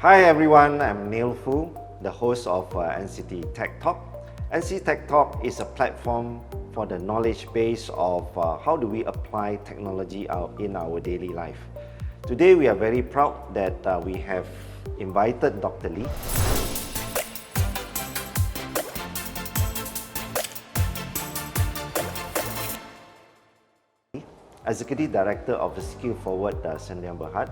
Hi everyone, I'm Neil Fu, the host of NCT Tech Talk. NCT Tech Talk is a platform for the knowledge base of how do we apply technology in our daily life. Today we are very proud that we have invited Dr. Lee. Executive Director of the Skill Forward Sdn Bhd,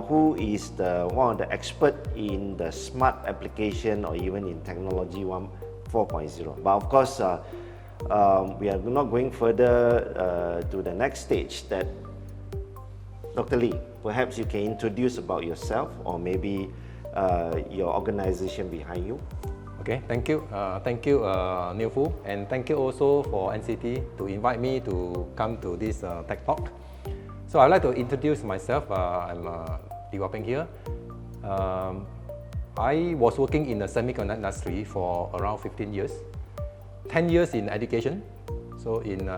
who is one of the expert in the smart application or even in technology 4.0. But of course, we are not going further to the next stage. That Dr. Lee, perhaps you can introduce about yourself or maybe your organization behind you. Okay, thank you. Neil Fu, and thank you also for NCT to invite me to come to this Tech Talk. So I'd like to introduce myself. I'm Lee Wah Pheng here. I was working in the semiconductor industry for around 15 years. 10 years in education, so in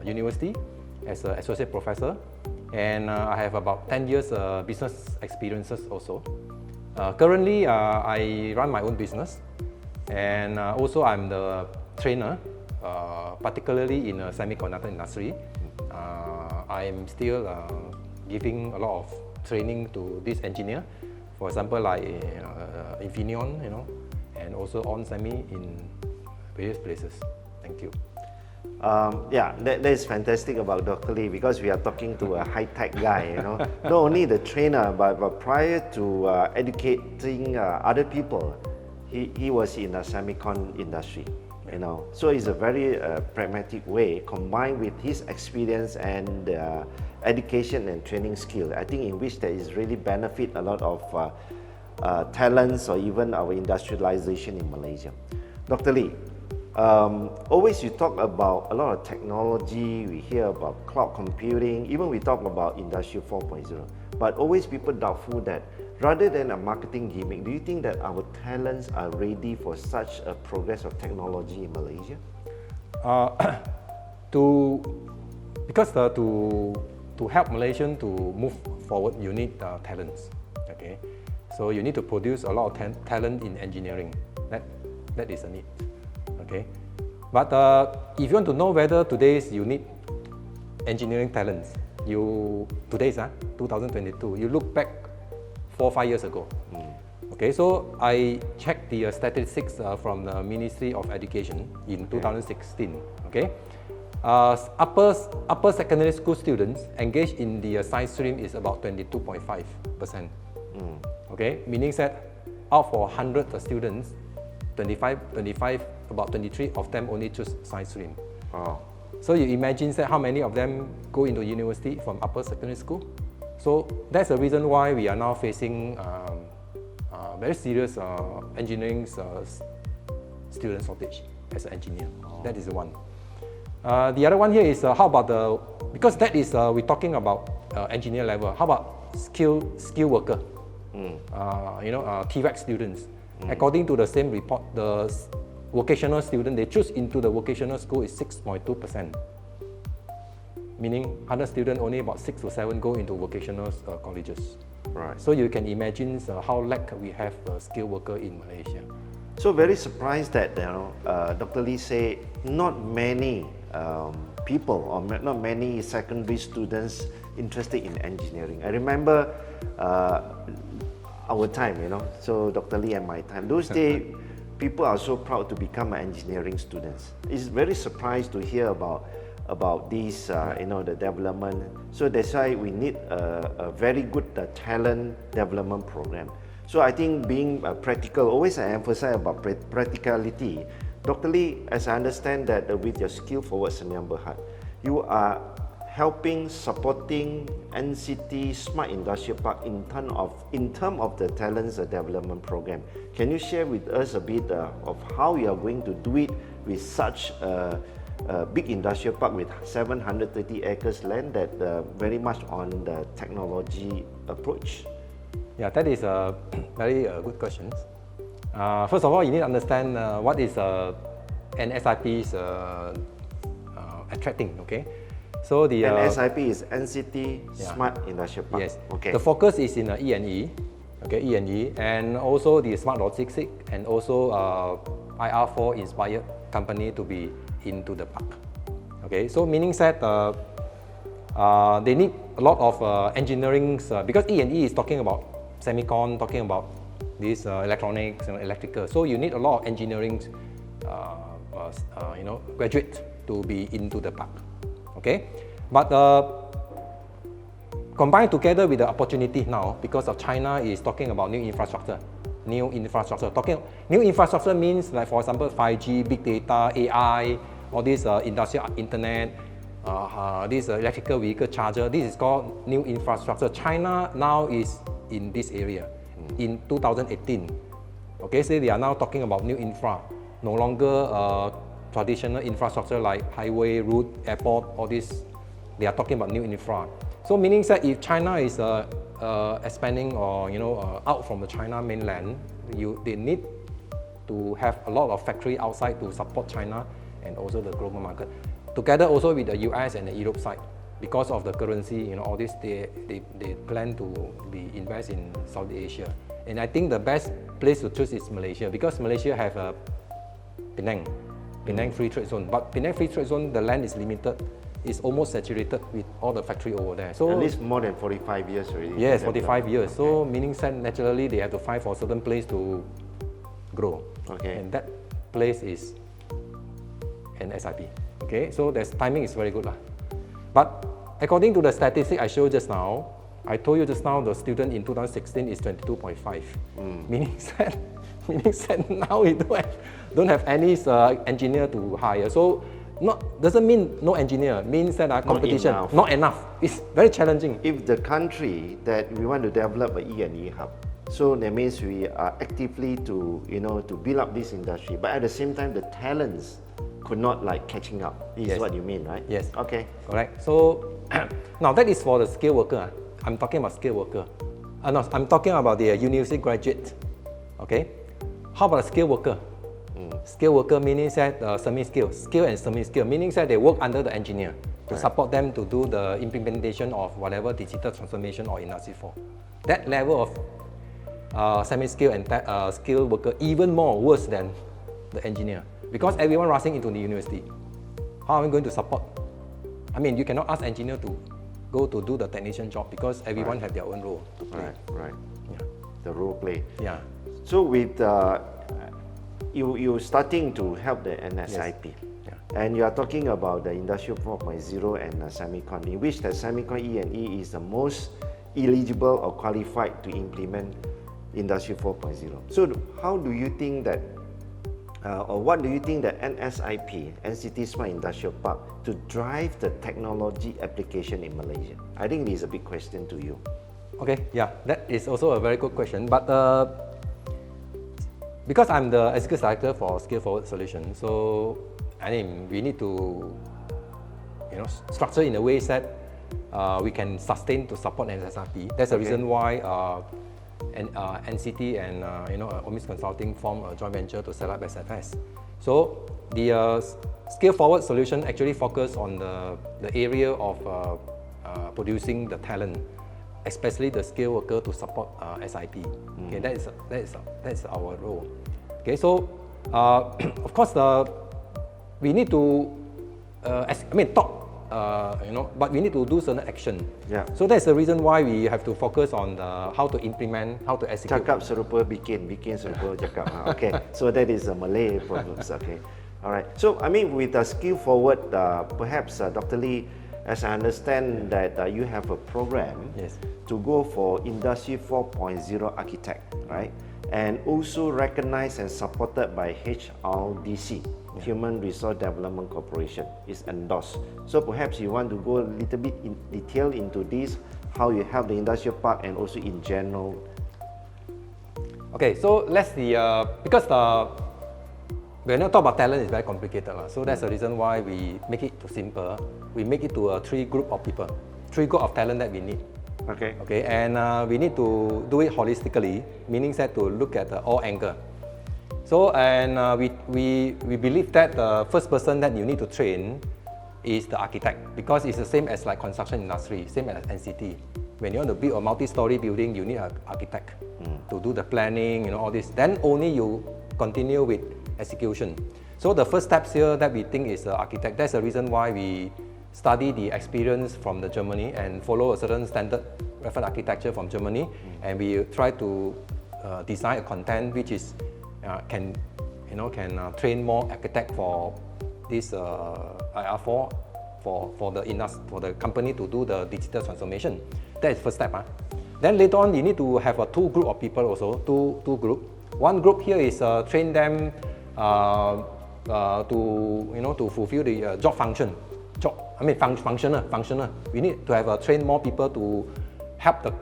university as an associate professor. And I have about 10 years business experiences also. Currently, I run my own business. And also I'm the trainer, particularly in the semiconductor industry. I'm still giving a lot of training to this engineer. For example, like Infineon, and also OnSemi in various places. Thank you. Yeah, that is fantastic about Dr. Lee, because we are talking to a high-tech guy, Not only the trainer, but prior to educating other people, he was in the semicon industry, So it's a very pragmatic way, combined with his experience and education and training skill. I think in which there is really benefit a lot of talents or even our industrialization in Malaysia. Dr. Lee, always you talk about a lot of technology, we hear about cloud computing, even we talk about Industry 4.0, but always people doubtful that rather than a marketing gimmick, do you think that our talents are ready for such a progress of technology in Malaysia? To help Malaysians to move forward, you need talents. Okay, so you need to produce a lot of talent in engineering. That is a need. Okay, but if you want to know whether today's you need engineering talents, today's 2022, you look back 4 or 5 years ago. Okay, so I checked the statistics from the Ministry of Education in 2016. Okay, upper secondary school students engaged in the science stream is about 22.5%. Okay, meaning that out for 100 students, 25, about 23 of them only choose science stream. Wow. So you imagine that how many of them go into university from upper secondary school? So that's the reason why we are now facing very serious engineering student shortage as an engineer. That is one. The other one here is how about because that is we're talking about engineer level. How about skill worker? TVET students. According to the same report, the vocational student they choose into the vocational school is 6.2%. Meaning 100 students, only about 6 or 7 go into vocational colleges. Right. So you can imagine how lack we have skilled worker in Malaysia. So very surprised that Dr. Lee say not many people or not many secondary students interested in engineering. I remember our time, so Dr. Lee and my time. Those days, people are so proud to become engineering students. It's very surprised to hear about these, the development. So that's why we need a very good talent development program. So I think being practical, always I emphasize about practicality. Dr. Lee, as I understand that with your Skill Forward Sdn Bhd, you are supporting NCT Smart Industrial Park in terms of the talents development program. Can you share with us a bit of how you are going to do it with such a big industrial park with 730 acres land that very much on the technology approach? Yeah, that is a very good question. First of all, you need to understand what is an SIP's attracting. Okay, so the SIP is NCT Smart Industrial Park. Yes. Okay. The focus is in E&E, okay, E&E, and also the smart logistics, and also IR4 inspired company to be into the park. Okay, so meaning that they need a lot of engineering, because E&E is talking about semicon, talking about this electronics and electrical. So you need a lot of engineering, graduate to be into the park. Okay, but combined together with the opportunity now, because of China is talking about new infrastructure. New infrastructure means, like for example, 5G, big data, AI, all this industrial internet, this electrical vehicle charger. This is called new infrastructure. China now is in this area. In 2018, okay, so they are now talking about new infra, no longer traditional infrastructure like highway, road, airport, all this. They are talking about new infra. So meaning that if China is expanding or out from the China mainland, they need to have a lot of factory outside to support China and also the global market. Together also with the US and the Europe side, because of the currency, all this, they plan to invest in South Asia. And I think the best place to choose is Malaysia, because Malaysia have a Penang Free Trade Zone. But Penang Free Trade Zone, the land is limited. It's almost saturated with all the factory over there. So at least more than 45 years already. Yes, 45 years. So meaning that naturally they have to find for a certain place to grow. Okay. And that place is an SIP. Okay, so the timing is very good. But according to the statistic I showed just now, I told you just now the student in 2016 is 22.5. Meaning that now we don't have any engineer to hire. So doesn't mean no engineer, means that our competition not enough. It's very challenging. If the country that we want to develop a E&E hub, so that means we are actively to build up this industry, but at the same time the talents could not catching up. This is what you mean, right? Yes. Okay. Correct. So now that is for the skilled worker. I'm talking about skilled worker. No, I'm talking about the university graduate. Okay. How about a skilled worker? Skilled worker meaning that semi-skilled, skilled and semi-skilled, meaning that they work under the engineer to support them to do the implementation of whatever digital transformation or Industry 4. That level of semi-skilled and skilled worker even more worse than the engineer, because everyone rushing into the university. How are we going to support? I mean, you cannot ask engineer to go to do the technician job, because everyone have their own role to play. Right. Yeah. The role play. Yeah. So with you starting to help the NSIP, Yes. Yeah. and you are talking about the Industry 4.0 and semicon, in which the semicon E&E is the most eligible or qualified to implement Industry 4.0. So how do you think that, or what do you think that NSIP, NCT Smart Industrial Park, to drive the technology application in Malaysia? I think this is a big question to you. Okay, yeah, that is also a very good question. But because I'm the executive director for Skill Forward Solution, so I mean we need to structure in a way that we can sustain to support NSIP. That's the reason why NCT and Omis Consulting form a joint venture to set up SFS. So the Skill Forward Solution actually focus on the area of producing the talent, especially the skilled worker to support SIP. Okay, that's our role. Okay, so of course we need to talk. But we need to do certain action. Yeah. So that's the reason why we have to focus on how to implement, how to execute. Cakap serupa bikin serupa cakap. Okay, so that is a Malay proverb. Okay, all right. So I mean, with the skill forward, perhaps Dr. Lee, as I understand that you have a program to go for Industry 4.0 architect, right? And also recognized and supported by HRDC, Human Resource Development Corporation, is endorsed. So perhaps you want to go a little bit in detail into this, how you help the industrial park and also in general. Okay, so let's see, because when I talk about talent, it's very complicated. So that's the reason why we make it too simple. We make it to a three group of people, three group of talent that we need. Okay, and we need to do it holistically, meaning that to look at all angles. So, and we believe that the first person that you need to train is the architect, because it's the same as like construction industry, same as NCT. When you want to build a multi-story building, you need an architect. to do the planning, all this. Then only you continue with execution. So the first steps here that we think is architect. That's the reason why we study the experience from the Germany and follow a certain standard reference architecture from Germany, and we try to design a content which is can train more architect for this IR4 for the company to do the digital transformation. That is first step. Then later on, you need to have a two group of people also, two group. One group here is train them to fulfill the job function. Functional. We need to have train more people to help the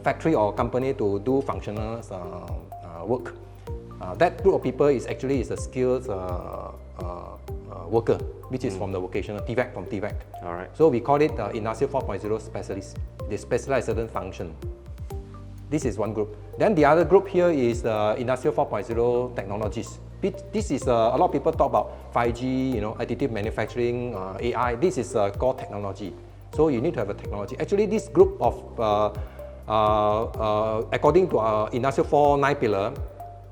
factory or company to do functional work. That group of people is actually a skilled worker, which is from the vocational TVEC, from TVEC. All right. So we call it Industrial 4.0 specialists. They specialize certain function. This is one group. Then the other group here is Industrial 4.0 technologies. This is a lot of people talk about 5G, additive manufacturing, AI. This is core technology. So you need to have a technology. Actually, this group of, according to our Industrial 4 9 pillar,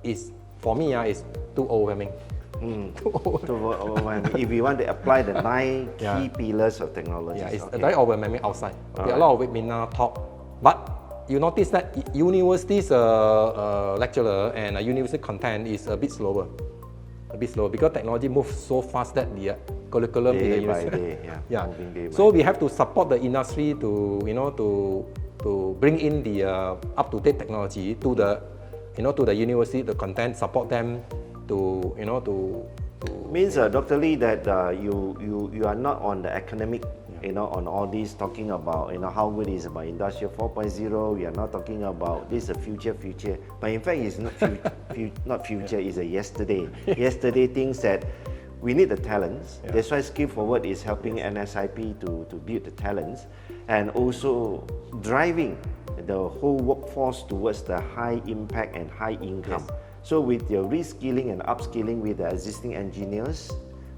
is for me is too overwhelming. If we want to apply the 9 key pillars of technology. Yeah, it's very overwhelming outside. Okay, a lot of webinar talk, but you notice that university's lecturer and university content is a bit slower because technology moves so fast that the curriculum in the university. So we have to support the industry to to bring in the up-to-date technology to the university, the content, support them to Means Dr. Lee that you are not on the academic, on all these talking about how good is about Industrial 4.0. We are not talking about this future, but in fact it's not not future. It's a yesterday. Yesterday things that we need the talents. That's why Skill Forward is helping NSIP to build the talents and also driving the whole workforce towards the high impact and high income. So with your reskilling and upskilling with the existing engineers,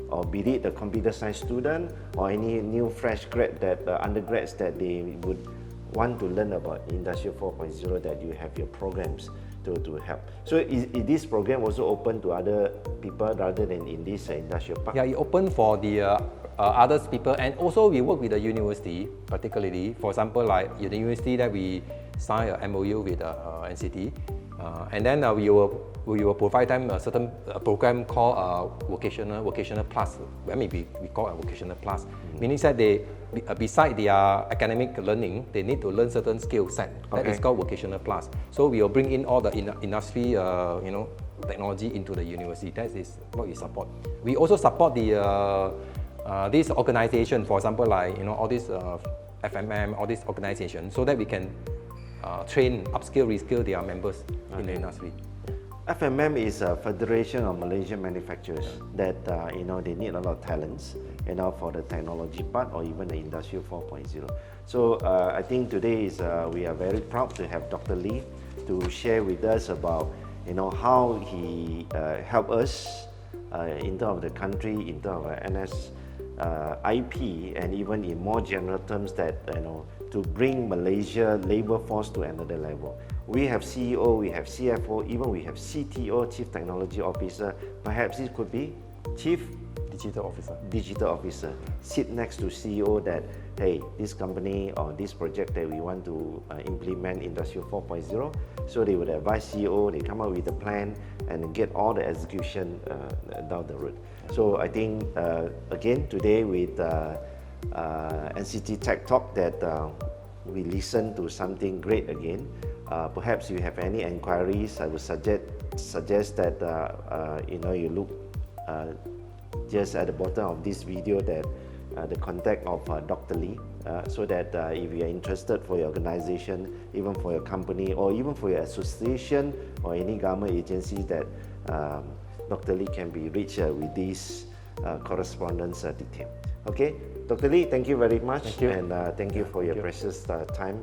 or be it the computer science student or any new fresh grad that undergrads that they would want to learn about Industrial 4.0, that you have your programs to help. So is this program also open to other people rather than in this industrial park? Yeah, it open for the other people, and also we work with the university, particularly, for example, like the university that we sign an MOU with NCT, and then we will provide them a certain program called vocational plus. I mean, we call it vocational plus, meaning that they, beside their academic learning, they need to learn certain skill set. That is called vocational plus. So we will bring in all the industry, technology into the university. That is what we support. We also support the this organization, for example, like all these FMM, all these organizations, so that we can train, upskill, reskill their members in the industry. FMM is a Federation of Malaysian Manufacturers that they need a lot of talents for the technology part or even the Industrial 4.0. So I think today is we are very proud to have Dr. Lee to share with us about how he helped us in terms of the country, in terms of NSIP, and even in more general terms that to bring Malaysia labor force to another level. We have CEO, we have CFO, even we have CTO, Chief Technology Officer. Perhaps it could be Chief Digital Officer. Sit next to CEO that, hey, this company or this project that we want to implement Industrial 4.0. So they would advise CEO, they come up with a plan and get all the execution down the road. So I think, again, today with NCT Tech Talk that we listen to something great again. Perhaps you have any inquiries, I would suggest that you look just at the bottom of this video that the contact of Dr. Lee, so that if you are interested for your organization, even for your company, or even for your association or any government agency, that Dr. Lee can be reached with this correspondence detail. Okay, Dr. Lee, thank you very much. Thank you. And thank you for your precious time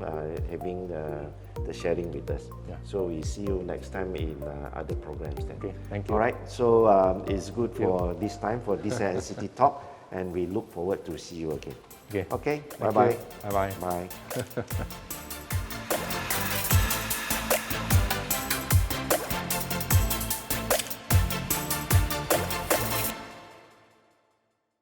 having the sharing with us. So we see you next time in other programs then. Okay, thank you. All right, so it's good for this time, for this NCT Talk, and we look forward to see you again. Okay. Okay, bye-bye. Bye-bye. Bye.